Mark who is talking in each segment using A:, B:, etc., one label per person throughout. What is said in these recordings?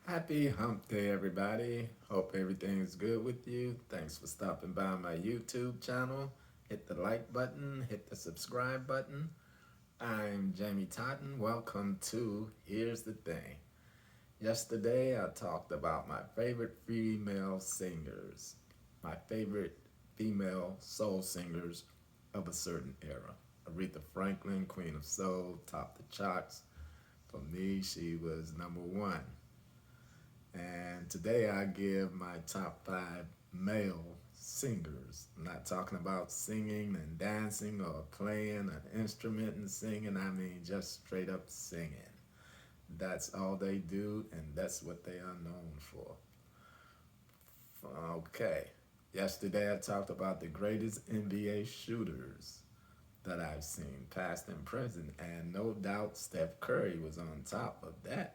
A: Happy hump day, everybody. Hope everything is good with you. Thanks for stopping by my YouTube channel. Hit the like button, hit the subscribe button. I'm Jamie Totten. Welcome to Here's the Thing. Yesterday, I talked about my favorite female singers, my favorite female soul singers of a certain era. Aretha Franklin, Queen of Soul, topped the charts. For me, she was number one. And today I give my top five male singers. I'm not talking about singing and dancing or playing an instrument and singing. I mean just straight up singing. That's all they do, and that's what they are known for. Okay. Yesterday I talked about the greatest NBA shooters that I've seen, past and present, and no doubt Steph Curry was on top of that.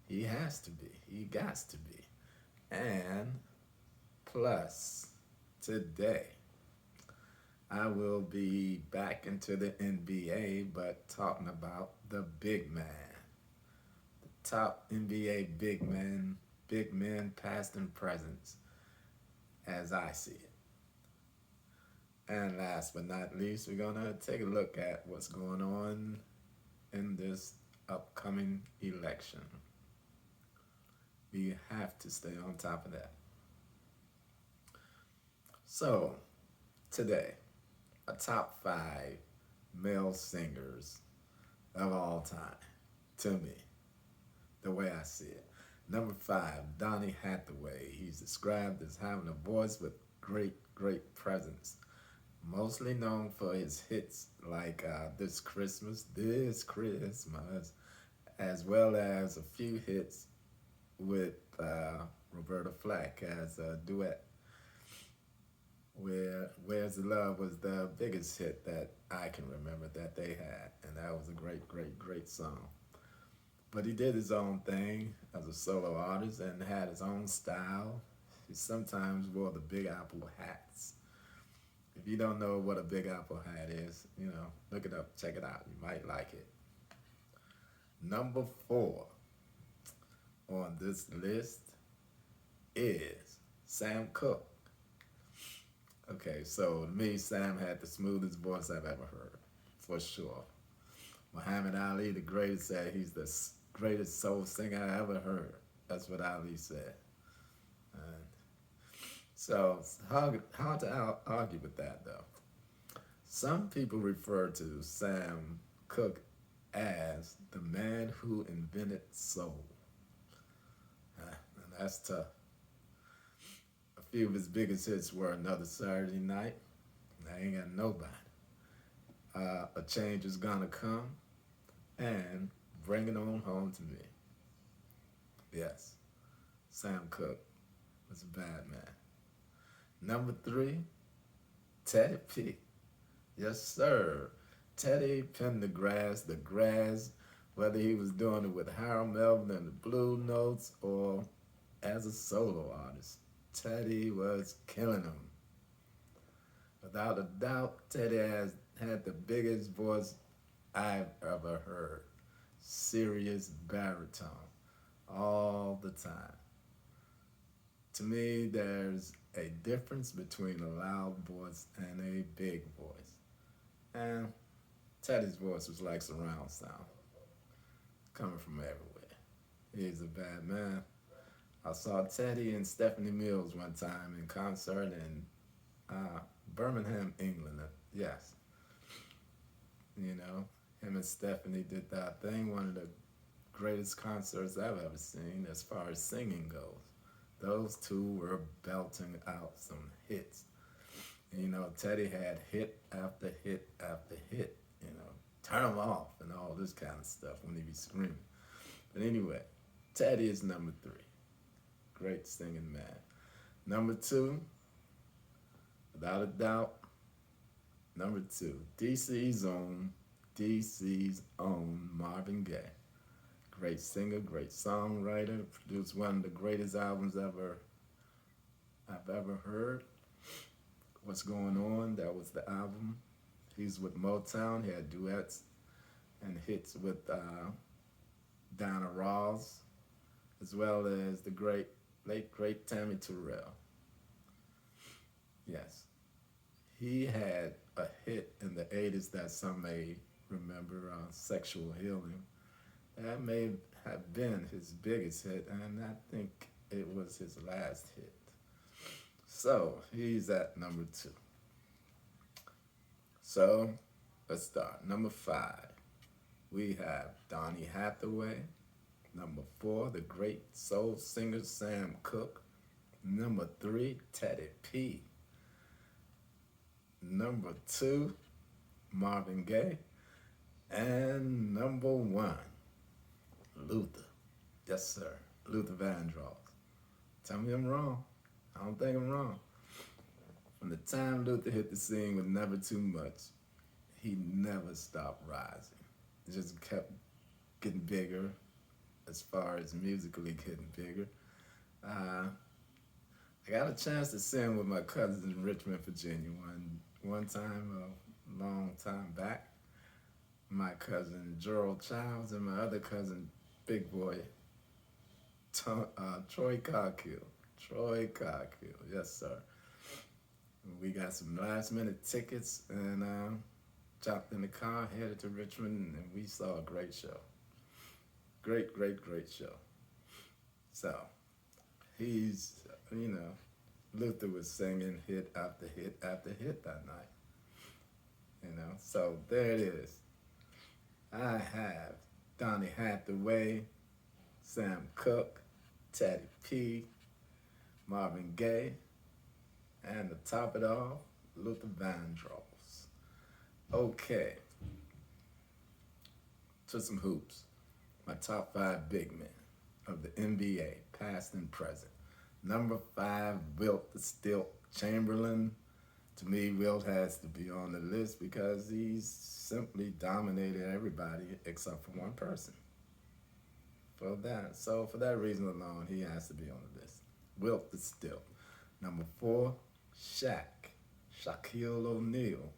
A: He has to be. He got to be. And plus, today, I will be back into the NBA, but talking about the big man. The top NBA big men, past and present, as I see it. And last but not least, we're going to take a look at what's going on in this upcoming election. We have to stay on top of that. So, today, a top five male singers of all time, to me, the way I see it. Number five, Donny Hathaway. He's described as having a voice with great presence. Mostly known for his hits like This Christmas, as well as a few hits with Roberta Flack as a duet. Where's the Love was the biggest hit that I can remember that they had, and that was a great song. But he did his own thing as a solo artist and had his own style. He sometimes wore the Big Apple hats. If you don't know what a Big Apple hat is, look it up, check it out. You might like it. Number four on this list is Sam Cooke. Okay, so to me, Sam had the smoothest voice I've ever heard, for sure. Muhammad Ali, the greatest, said he's the greatest soul singer I ever heard. That's what Ali said. And so it's hard to argue with that, though. Some people refer to Sam Cooke as the man who invented soul. And that's tough. A few of his biggest hits were Another Saturday Night, I Ain't Got Nobody, A Change Is Gonna Come, and Bring It On Home to Me. Yes, Sam Cooke was a bad man. Number three, Teddy P. Yes, sir. Teddy pinned the grass, whether he was doing it with Harold Melvin and the Blue Notes or as a solo artist. Teddy was killing them. Without a doubt, Teddy has had the biggest voice I've ever heard. Serious baritone all the time. To me, there's a difference between a loud voice and a big voice. And Teddy's voice was like surround sound, coming from everywhere. He's a bad man. I saw Teddy and Stephanie Mills one time in concert in Birmingham, England. Yes, him and Stephanie did that thing. One of the greatest concerts I've ever seen as far as singing goes. Those two were belting out some hits. Teddy had hit after hit after hit. Turn them off and all this kind of stuff when he be screaming. But anyway, Teddy is number three. Great singing man. Number two, without a doubt, number two, DC's own Marvin Gaye. Great singer, great songwriter, produced one of the greatest albums I've ever heard. What's Going On, that was the album. He's with Motown, he had duets and hits with Diana Ross, as well as the late great Tammy Terrell. Yes, he had a hit in the 80s that some may remember, Sexual Healing. That may have been his biggest hit, and I think it was his last hit. So he's at number 2. So let's start. Number 5, we have Donny Hathaway. Number 4, the great soul singer Sam Cooke. Number 3, Teddy P. Number 2, Marvin Gaye. And number 1, Luther. Yes, sir. Luther Vandross. Tell me I'm wrong. I don't think I'm wrong. From the time Luther hit the scene with Never Too Much, he never stopped rising. It just kept getting bigger as far as musically getting bigger. I got a chance to sing with my cousins in Richmond, Virginia one time, a long time back. My cousin Gerald Childs and my other cousin, Big Boy, Troy Coghill. Troy Coghill, yes sir. We got some last minute tickets and jumped in the car, headed to Richmond, and we saw a great show. Great show. So, he's, Luther was singing hit after hit after hit that night. So there it is. I have Donny Hathaway, Sam Cooke, Teddy P, Marvin Gaye, and to top it off, Luther Vandross. Okay, to some hoops. My top 5 big men of the NBA, past and present. Number 5, Wilt the Stilt Chamberlain. To me, Wilt has to be on the list because he's simply dominated everybody except for one person. For that reason alone, he has to be on the list. Wilt the Stilt. Number 4, Shaquille O'Neal.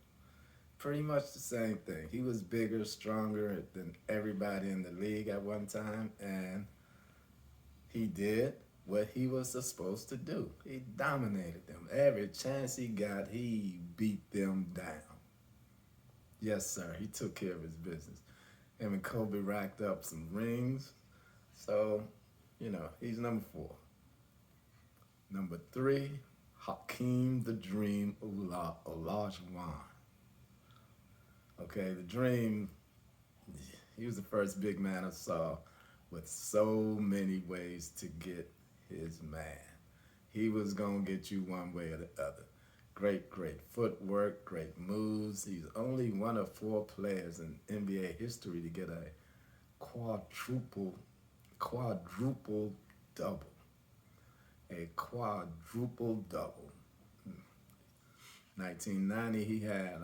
A: Pretty much the same thing. He was bigger, stronger than everybody in the league at one time, and he did what he was supposed to do. He dominated them. Every chance he got, he beat them down. Yes, sir. He took care of his business. Him and Kobe racked up some rings. So, he's number 4. Number 3, Hakeem the Dream Olajuwon. Okay, the Dream, he was the first big man I saw with so many ways to get his man. He was going to get you one way or the other. Great footwork, great moves. He's only one of 4 players in NBA history to get a quadruple double. A quadruple double. 1990, he had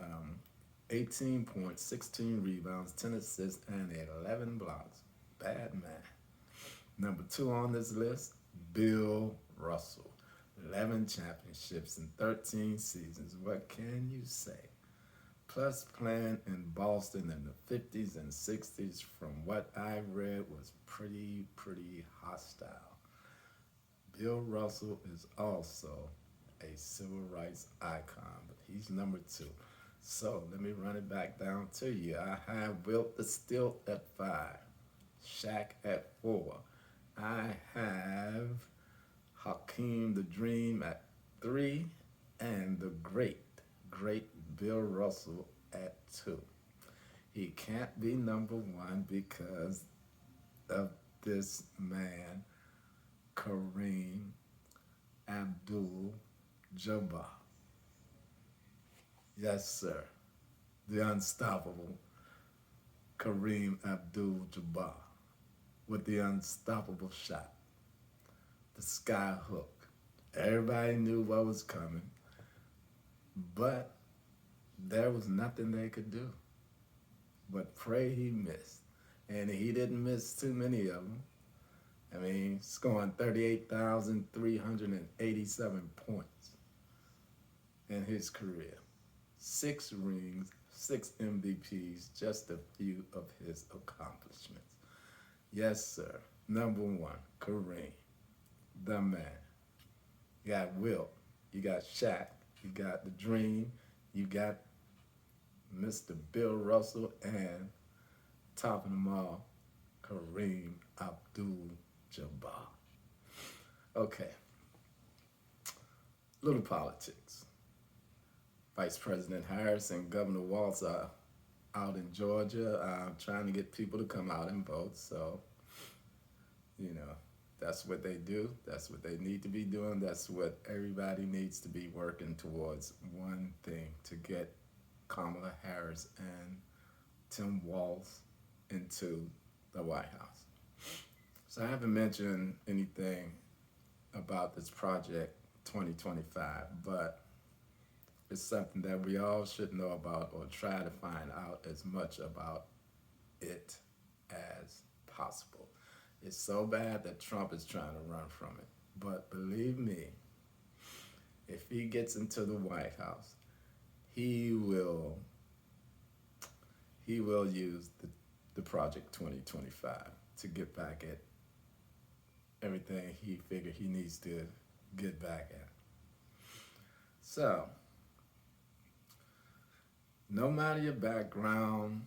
A: 18 points, 16 rebounds, 10 assists, and 11 blocks. Bad man. Number 2 on this list, Bill Russell. 11 championships in 13 seasons. What can you say? Plus playing in Boston in the 50s and 60s, from what I read, was pretty hostile. Bill Russell is also a civil rights icon, but he's number 2. So let me run it back down to you. I have Wilt the Stilt at 5, Shaq at 4. I have Hakeem the Dream at 3, and the great Bill Russell at 2. He can't be number 1 because of this man, Kareem Abdul-Jabbar. Yes, sir. The unstoppable Kareem Abdul-Jabbar with the unstoppable shot. The sky hook. Everybody knew what was coming, but there was nothing they could do but pray he missed. And he didn't miss too many of them. I mean, scoring 38,387 points in his career. 6 rings, 6 MVPs, just a few of his accomplishments. Yes, sir. Number one, Kareem, the man. You got Wilt, you got Shaq, you got the Dream, you got Mr. Bill Russell, and topping them all, Kareem Abdul-Jabbar. Okay, little politics. Vice President Harris and Governor Walz are out in Georgia trying to get people to come out and vote. So, you know, that's what they do. That's what they need to be doing. That's what everybody needs to be working towards. One thing, to get Kamala Harris and Tim Walz into the White House. So I haven't mentioned anything about this project 2025, but it's something that we all should know about or try to find out as much about it as possible. It's so bad that Trump is trying to run from it. But believe me, if he gets into the White House, he will use the Project 2025 to get back at everything he figured he needs to get back at. So, no matter your background,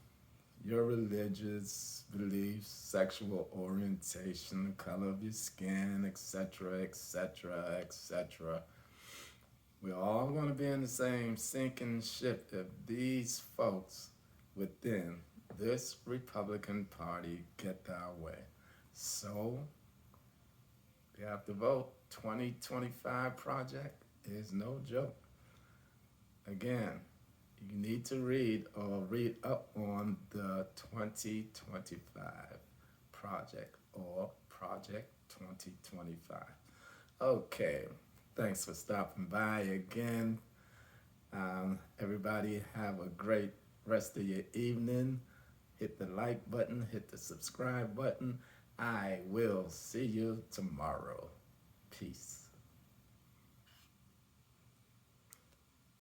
A: your religious beliefs, sexual orientation, the color of your skin, etc., etc., etc., we're all going to be in the same sinking ship if these folks within this Republican Party get their way. So, you have to vote. 2025 project is no joke. Again, you need to read up on the 2025 project or Project 2025. Okay, thanks for stopping by again. Everybody have a great rest of your evening. Hit the like button, hit the subscribe button. I will see you tomorrow. Peace.